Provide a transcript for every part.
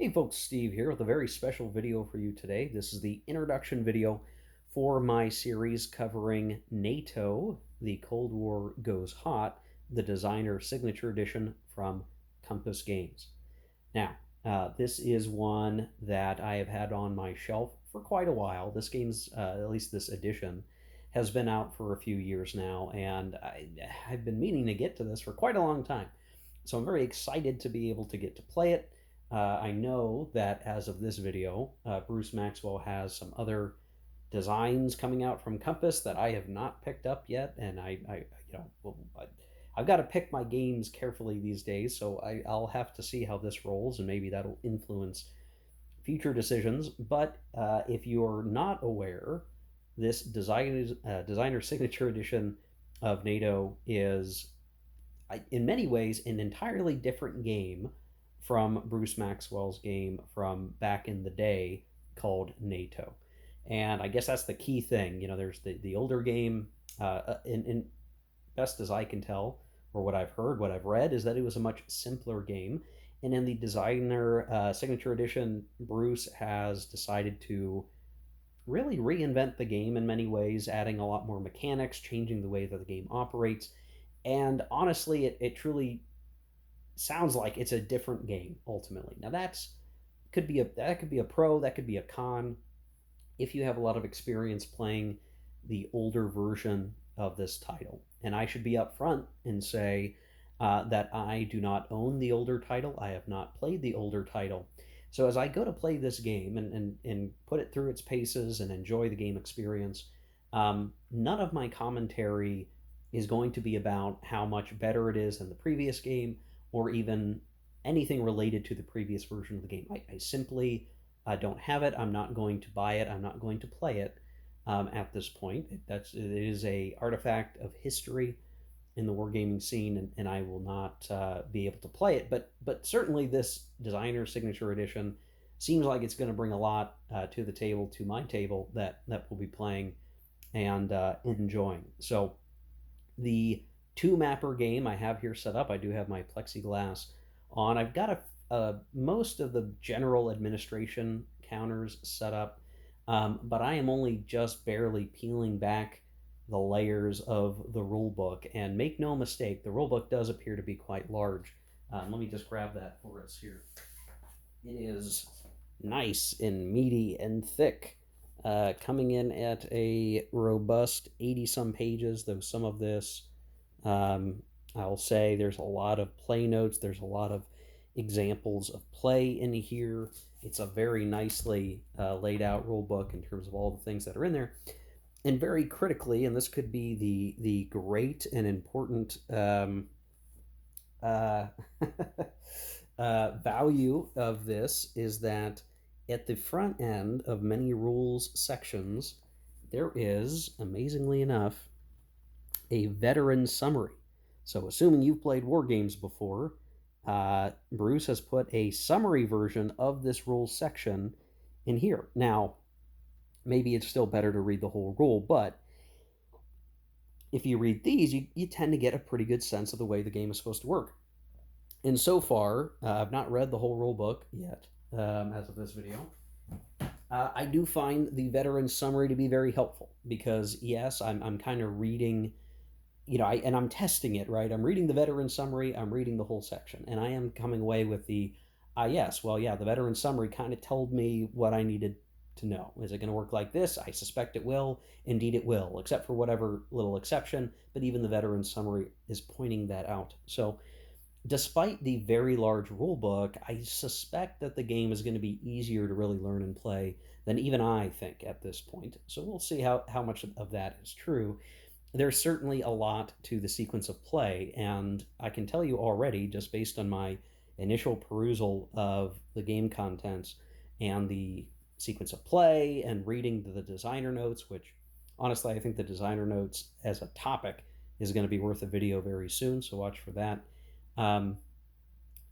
Hey folks, Steve here with a very special video for you today. This is the introduction video for my series covering NATO, The Cold War Goes Hot, the designer signature edition from Compass Games. Now, this is one that I have had on my shelf for quite a while. This game's, at least this edition, has been out for a few years now, and I've been meaning to get to this for quite a long time. So I'm very excited to be able to get to play it. I know that as of this video, Bruce Maxwell has some other designs coming out from Compass that I have not picked up yet, and I've got to pick my games carefully these days, so I'll have to see how this rolls, and maybe that'll influence future decisions. But if you're not aware, this designer signature edition of NATO is, in many ways, an entirely different game from Bruce Maxwell's game from back in the day called NATO. And I guess that's the key thing. There's the older game, in best as I can tell, or what I've heard, what I've read, is that it was a much simpler game. And in the designer signature edition, Bruce has decided to really reinvent the game in many ways, adding a lot more mechanics, changing the way that the game operates. And honestly, it truly sounds like it's a different game ultimately. Now that could be a pro, that could be a con. If you have a lot of experience playing the older version of this title, and I should be upfront and say that I do not own the older title. I have not played the older title. So as I go to play this game and put it through its paces and enjoy the game experience, none of my commentary is going to be about how much better it is than the previous game or even anything related to the previous version of the game. I simply don't have it. I'm not going to buy it. I'm not going to play it at this point. It is a artifact of history in the wargaming scene, and I will not be able to play it. But certainly this designer signature edition seems like it's going to bring a lot to the table, to my table, that we'll be playing and enjoying. So the two mapper game I have here set up. I do have my plexiglass on. I've got most of the general administration counters set up, but I am only just barely peeling back the layers of the rule book. And make no mistake, the rule book does appear to be quite large. Let me just grab that for us here. It is nice and meaty and thick, coming in at a robust 80 some pages, though some of this, I'll say, there's a lot of play notes, there's a lot of examples of play in here. It's a very nicely laid out rule book in terms of all the things that are in there. And very critically, and this could be the great and important value of this, is that at the front end of many rules sections, there is, amazingly enough, a veteran summary. So assuming you've played war games before, Bruce has put a summary version of this rules section in here. Now, maybe it's still better to read the whole rule, but if you read these, you tend to get a pretty good sense of the way the game is supposed to work. And so far, I've not read the whole rule book yet, as of this video. I do find the veteran summary to be very helpful because, yes, I'm kind of reading, and I'm testing it, right? I'm reading the veteran summary, I'm reading the whole section, and I am coming away with the, yes, well, yeah, the veteran summary kind of told me what I needed to know. Is it going to work like this? I suspect it will. Indeed, it will, except for whatever little exception, but even the veteran summary is pointing that out. So, despite the very large rule book, I suspect that the game is going to be easier to really learn and play than even I think at this point. So we'll see how much of that is true. There's certainly a lot to the sequence of play, and I can tell you already, just based on my initial perusal of the game contents and the sequence of play and reading the designer notes, which honestly I think the designer notes as a topic is going to be worth a video very soon, so watch for that.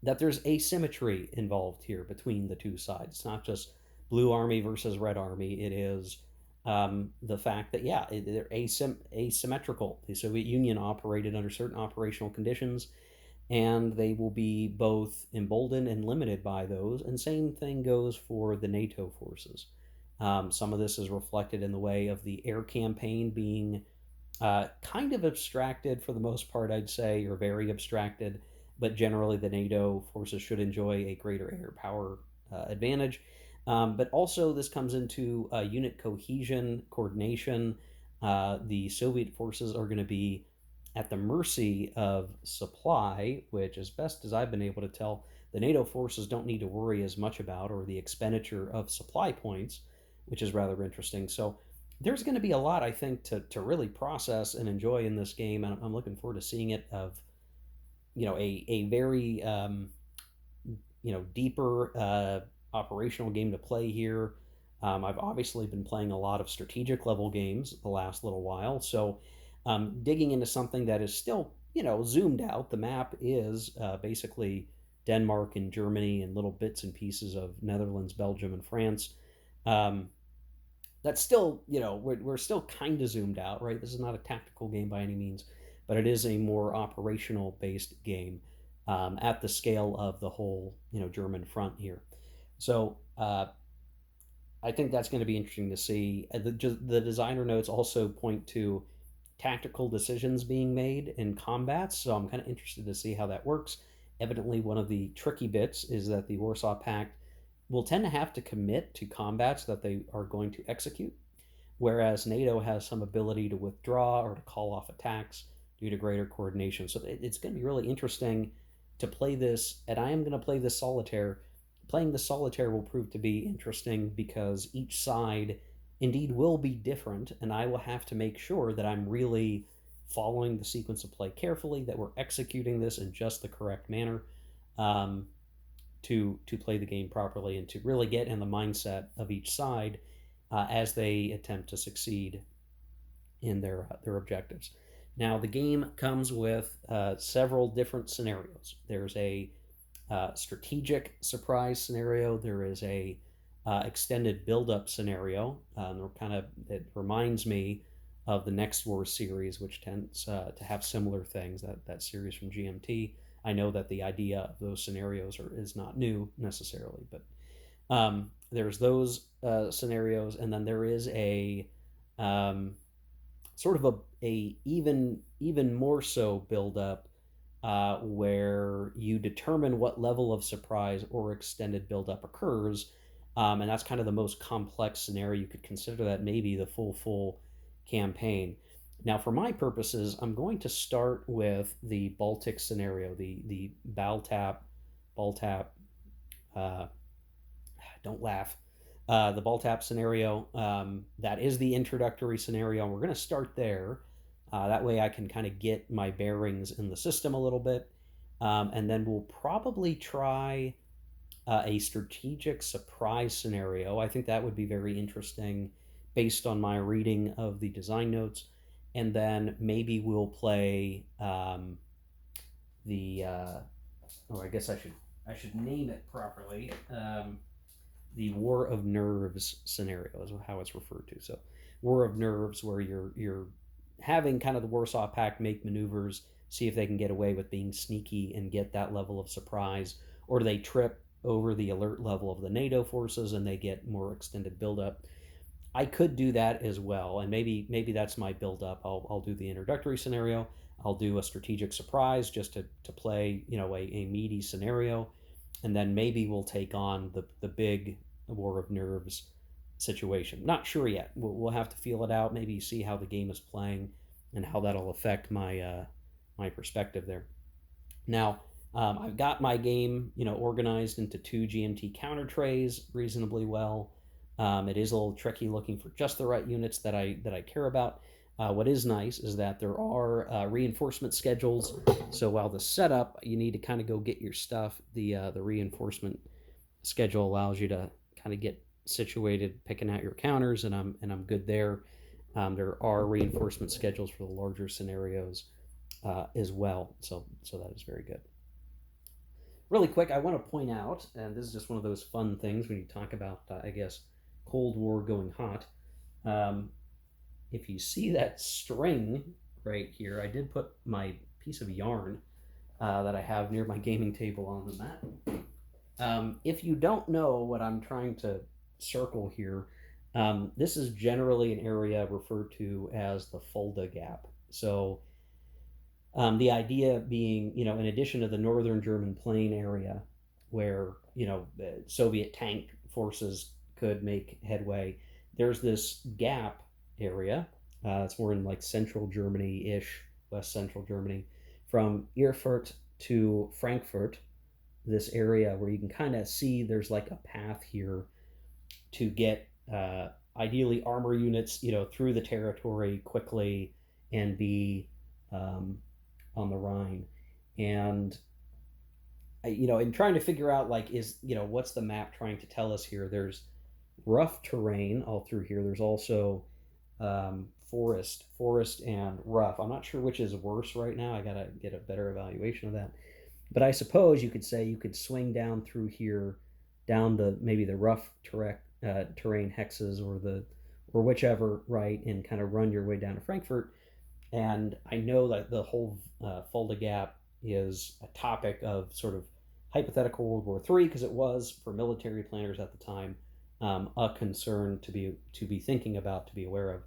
That there's asymmetry involved here between the two sides. It's not just blue army versus red army. It is the fact that, yeah, they're asymmetrical. The Soviet Union operated under certain operational conditions and they will be both emboldened and limited by those. And same thing goes for the NATO forces. Some of this is reflected in the way of the air campaign being kind of abstracted for the most part, I'd say, or very abstracted. But generally, the NATO forces should enjoy a greater air power advantage. But also, this comes into unit cohesion, coordination. The Soviet forces are going to be at the mercy of supply, which, as best as I've been able to tell, the NATO forces don't need to worry as much about, or the expenditure of supply points, which is rather interesting. So there's going to be a lot, I think, to really process and enjoy in this game, and I'm looking forward to seeing it. Of a very deeper operational game to play here. I've obviously been playing a lot of strategic level games the last little while, so digging into something that is still zoomed out. The map is basically Denmark and Germany and little bits and pieces of Netherlands, Belgium, and France. Um, that's still, we're still kind of zoomed out, right? This is not a tactical game by any means, but it is a more operational based game at the scale of the whole, German front here. So I think that's going to be interesting to see. The designer notes also point to tactical decisions being made in combats, so I'm kind of interested to see how that works. Evidently, one of the tricky bits is that the Warsaw Pact will tend to have to commit to combats that they are going to execute, whereas NATO has some ability to withdraw or to call off attacks due to greater coordination. So it's going to be really interesting to play this, and I am going to play this solitaire. Playing the solitaire will prove to be interesting because each side indeed will be different, and I will have to make sure that I'm really following the sequence of play carefully, that we're executing this in just the correct manner, um, to play the game properly and to really get in the mindset of each side as they attempt to succeed in their objectives. Now, the game comes with several different scenarios. There's a strategic surprise scenario. There is a extended build-up scenario. It reminds me of the Next War series, which tends to have similar things. That series from GMT. I know that the idea of those scenarios is not new necessarily, but there's those scenarios, and then there is a sort of a even more so build up where you determine what level of surprise or extended build up occurs, and that's kind of the most complex scenario. You could consider that maybe the full campaign. Now, for my purposes, I'm going to start with the Baltic scenario, the Baltap. Uh, don't laugh. The Baltap scenario. That is the introductory scenario. We're going to start there. That way I can kind of get my bearings in the system a little bit. And then we'll probably try a strategic surprise scenario. I think that would be very interesting based on my reading of the design notes. And then maybe we'll play the. I guess I should name it properly. The War of Nerves scenario is how it's referred to. So, War of Nerves, where you're having kind of the Warsaw Pact make maneuvers, see if they can get away with being sneaky and get that level of surprise, or do they trip over the alert level of the NATO forces and they get more extended buildup. I could do that as well, and maybe that's my buildup. I'll do the introductory scenario. I'll do a strategic surprise just to play a meaty scenario, and then maybe we'll take on the big War of Nerves situation. Not sure yet. We'll have to feel it out. Maybe see how the game is playing and how that'll affect my perspective there. Now, I've got my game organized into two GMT counter trays reasonably well. It is a little tricky looking for just the right units that I care about. What is nice is that there are reinforcement schedules. So while the setup, you need to kind of go get your stuff, the reinforcement schedule allows you to kind of get situated, picking out your counters, and I'm good there. There are reinforcement schedules for the larger scenarios as well, so that is very good. Really quick, I want to point out, and this is just one of those fun things when you talk about, I guess, Cold War going hot. If you see that string right here, I did put my piece of yarn that I have near my gaming table on the map. If you don't know what I'm trying to circle here, this is generally an area referred to as the Fulda Gap. So the idea being, in addition to the northern German plain area where, the Soviet tank forces could make headway, there's this gap area. It's more in like central Germany ish, west central Germany, from Erfurt to Frankfurt, this area where you can kind of see there's like a path here to get ideally armor units, through the territory quickly and be on the Rhine. And in trying to figure out like what's the map trying to tell us here? There's rough terrain all through here. There's also forest and rough. I'm not sure which is worse right now. I gotta get a better evaluation of that. But I suppose you could say you could swing down through here, down maybe the rough terrain hexes or whichever, right, and kind of run your way down to Frankfurt. And I know that the whole Fulda Gap is a topic of sort of hypothetical World War III because it was for military planners at the time a concern to be thinking about, to be aware of.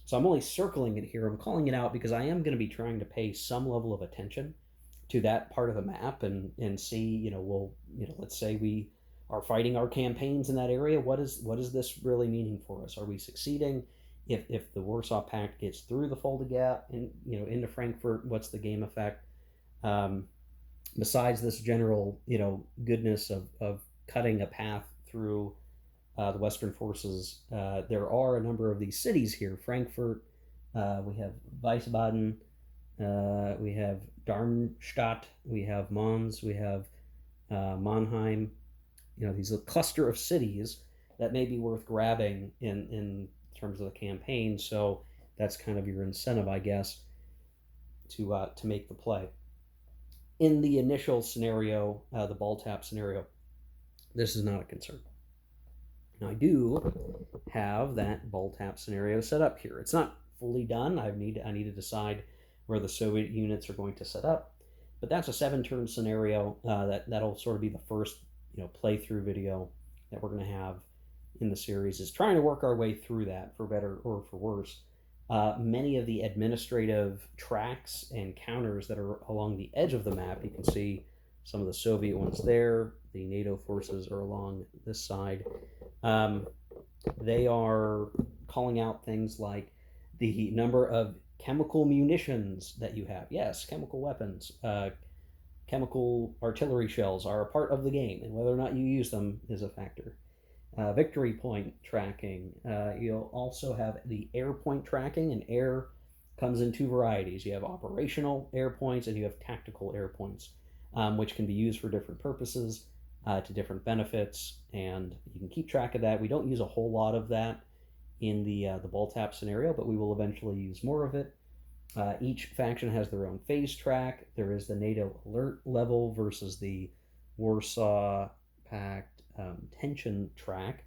So I'm only circling it here. I'm calling it out because I am going to be trying to pay some level of attention to that part of the map and see, let's say we are fighting our campaigns in that area. What is this really meaning for us? Are we succeeding? If the Warsaw Pact gets through the Fulda Gap and into Frankfurt, what's the game effect? Besides this general goodness of cutting a path through the Western forces, there are a number of these cities here. Frankfurt, we have Wiesbaden, we have Darmstadt, we have Mons, we have Mannheim. These a cluster of cities that may be worth grabbing in terms of the campaign. So that's kind of your incentive, I guess, to make the play. In the initial scenario, the ball tap scenario, this is not a concern. Now I do have that ball tap scenario set up here. It's not fully done. I need to decide where the Soviet units are going to set up, but that's a 7-turn scenario. That'll sort of be the first playthrough video that we're going to have in the series, is trying to work our way through that, for better or for worse. Many of the administrative tracks and counters that are along the edge of the map, you can see some of the Soviet ones there. The NATO forces are along this side. They are calling out things like the number of chemical munitions that you have. Yes, chemical weapons. Chemical artillery shells are a part of the game, and whether or not you use them is a factor. Victory point tracking. You'll also have the air point tracking, and air comes in 2 varieties. You have operational air points and you have tactical air points, which can be used for different purposes, to different benefits, and you can keep track of that. We don't use a whole lot of that in the ball tap scenario, but we will eventually use more of it. Each faction has their own phase track. There is the NATO alert level versus the Warsaw Pact tension track.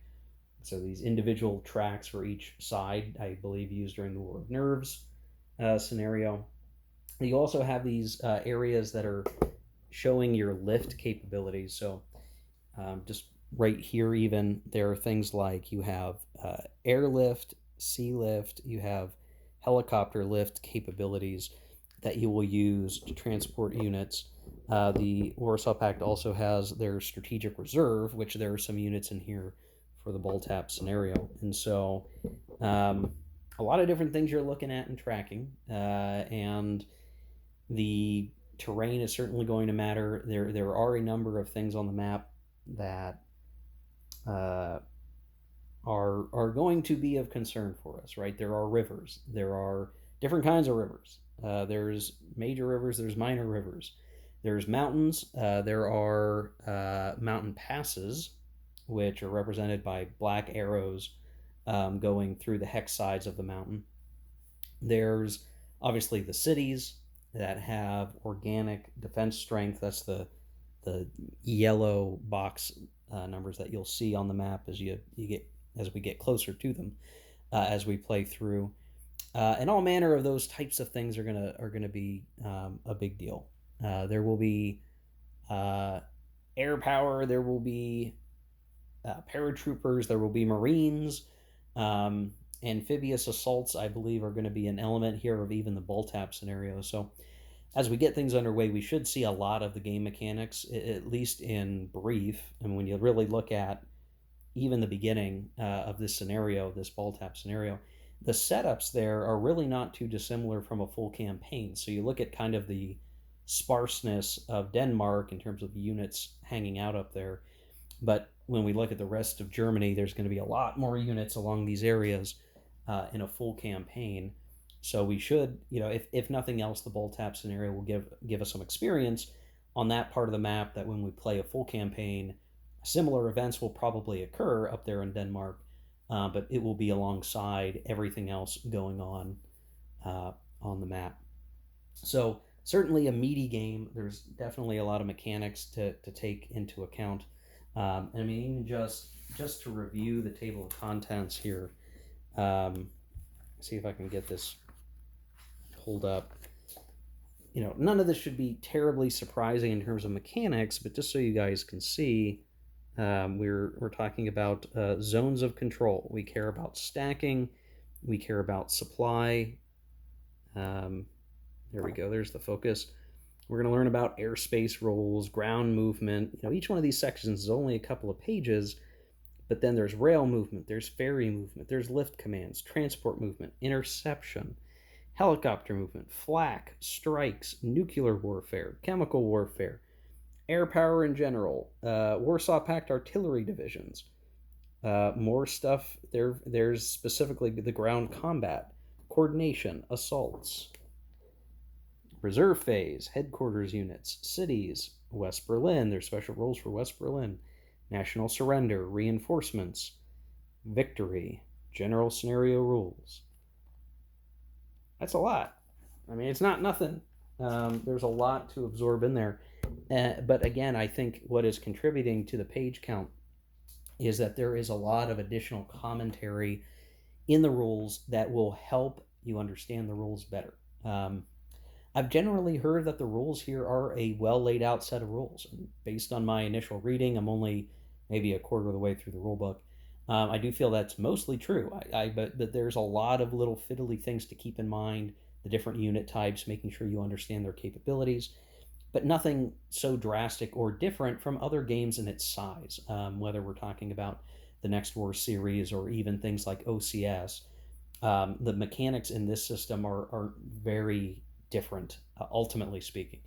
So these individual tracks for each side, I believe, used during the War of Nerves scenario. You also have these areas that are showing your lift capabilities. So just right here, even, there are things like you have airlift, sea lift, you have helicopter lift capabilities that you will use to transport units. The Warsaw Pact also has their strategic reserve, which there are some units in here for the ball tap scenario. And so a lot of different things you're looking at and tracking, and the terrain is certainly going to matter. There are a number of things on the map that are going to be of concern for us, right? There are rivers. There are different kinds of rivers. There's major rivers. There's minor rivers. There's mountains. There are mountain passes, which are represented by black arrows going through the hex sides of the mountain. There's obviously the cities that have organic defense strength. That's the yellow box numbers that you'll see on the map as we get closer to them as we play through. And all manner of those types of things are gonna be a big deal. There will be air power, there will be paratroopers, there will be Marines. Amphibious assaults, I believe, are going to be an element here of even the Boltap scenario. So, as we get things underway, we should see a lot of the game mechanics, at least in brief. And when you really look at even the beginning of this scenario, this Boltap scenario, the setups there are really not too dissimilar from a full campaign. So you look at kind of the sparseness of Denmark in terms of the units hanging out up there. But when we look at the rest of Germany, there's going to be a lot more units along these areas in a full campaign. So we should, if nothing else, the Boltap scenario will give us some experience on that part of the map. That when we play a full campaign, similar events will probably occur up there in Denmark, but it will be alongside everything else going on the map. So certainly a meaty game. There's definitely a lot of mechanics to take into account. I mean, just to review the table of contents here. See if I can get this pulled up. None of this should be terribly surprising in terms of mechanics, but just so you guys can see, we're talking about zones of control. We care about stacking. We care about supply. There we go. There's the focus. We're going to learn about airspace roles, ground movement. Each one of these sections is only a couple of pages, but then there's rail movement, there's ferry movement, there's lift commands, transport movement, interception, helicopter movement, flak, strikes, nuclear warfare, chemical warfare, air power in general, Warsaw Pact artillery divisions. More stuff there. There's specifically the ground combat, coordination, assaults, reserve phase, headquarters units, cities, West Berlin. There's special rules for West Berlin, national surrender, reinforcements, victory, general scenario rules. That's a lot. I mean, it's not nothing. There's a lot to absorb in there. But again, I think what is contributing to the page count is that there is a lot of additional commentary in the rules that will help you understand the rules better. I've generally heard that the rules here are a well laid out set of rules. And based on my initial reading, I'm only maybe a quarter of the way through the rule book. I do feel that's mostly true. But there's a lot of little fiddly things to keep in mind, the different unit types, making sure you understand their capabilities, but nothing so drastic or different from other games in its size, whether we're talking about the Next War series or even things like OCS. The mechanics in this system are very different, ultimately speaking,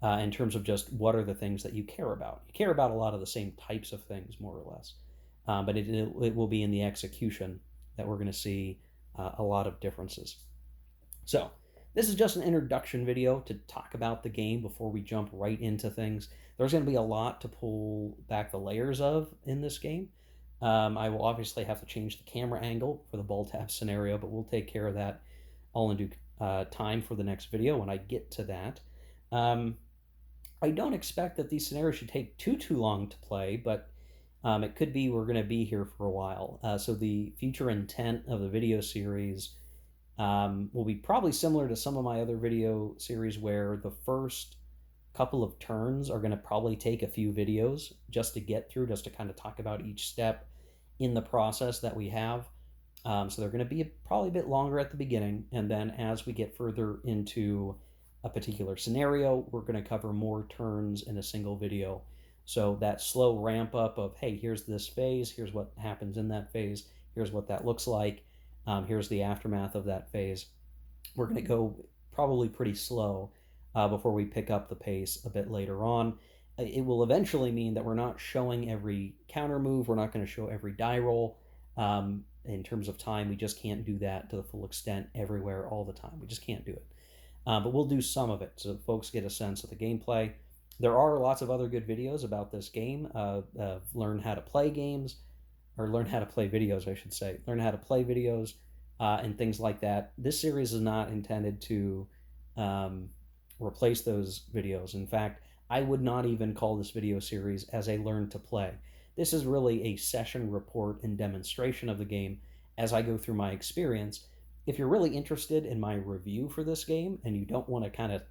in terms of just what are the things that you care about. You care about a lot of the same types of things, more or less, but it will be in the execution that we're going to see a lot of differences. So this is just an introduction video to talk about the game before we jump right into things. There's going to be a lot to pull back the layers of in this game. I will obviously have to change the camera angle for the Boltap scenario, but we'll take care of that all in due time for the next video when I get to that. I don't expect that these scenarios should take too long to play, but it could be we're going to be here for a while. So the future intent of the video series will be probably similar to some of my other video series, where the first couple of turns are going to probably take a few videos just to get through, just to kind of talk about each step in the process that we have. So they're going to be probably a bit longer at the beginning, and then as we get further into a particular scenario, we're going to cover more turns in a single video. So that slow ramp up of, hey, here's this phase, here's what happens in that phase, here's what that looks like, here's the aftermath of that phase. We're going to go probably pretty slow before we pick up the pace a bit later on. It will eventually mean that we're not showing every counter move, we're not going to show every die roll. In terms of time, we just can't do that to the full extent everywhere all the time. We just can't do it. But we'll do some of it so folks get a sense of the gameplay. There are lots of other good videos about this game. Learn how to play games, or learn how to play videos, I should say. Learn how to play videos and things like that. This series is not intended to replace those videos. In fact, I would not even call this video series as a learn to play. This is really a session report and demonstration of the game as I go through my experience. If you're really interested in my review for this game and you don't want to kind of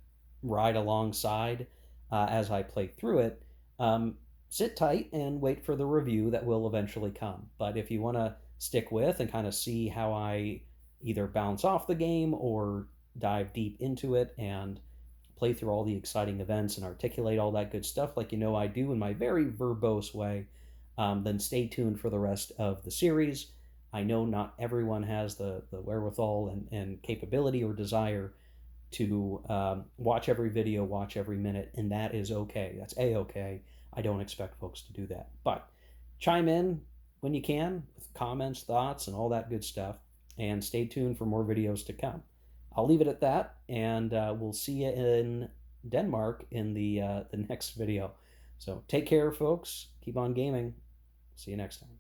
ride alongside as I play through it, um, sit tight and wait for the review that will eventually come. But if you want to stick with and kind of see how I either bounce off the game or dive deep into it and play through all the exciting events and articulate all that good stuff like I do in my very verbose way, then stay tuned for the rest of the series. I know not everyone has the wherewithal and capability or desire to watch every video, watch every minute, and that is okay. That's a-okay. I don't expect folks to do that. But chime in when you can with comments, thoughts, and all that good stuff, and stay tuned for more videos to come. I'll leave it at that, and we'll see you in Denmark in the next video. So take care, folks. Keep on gaming. See you next time.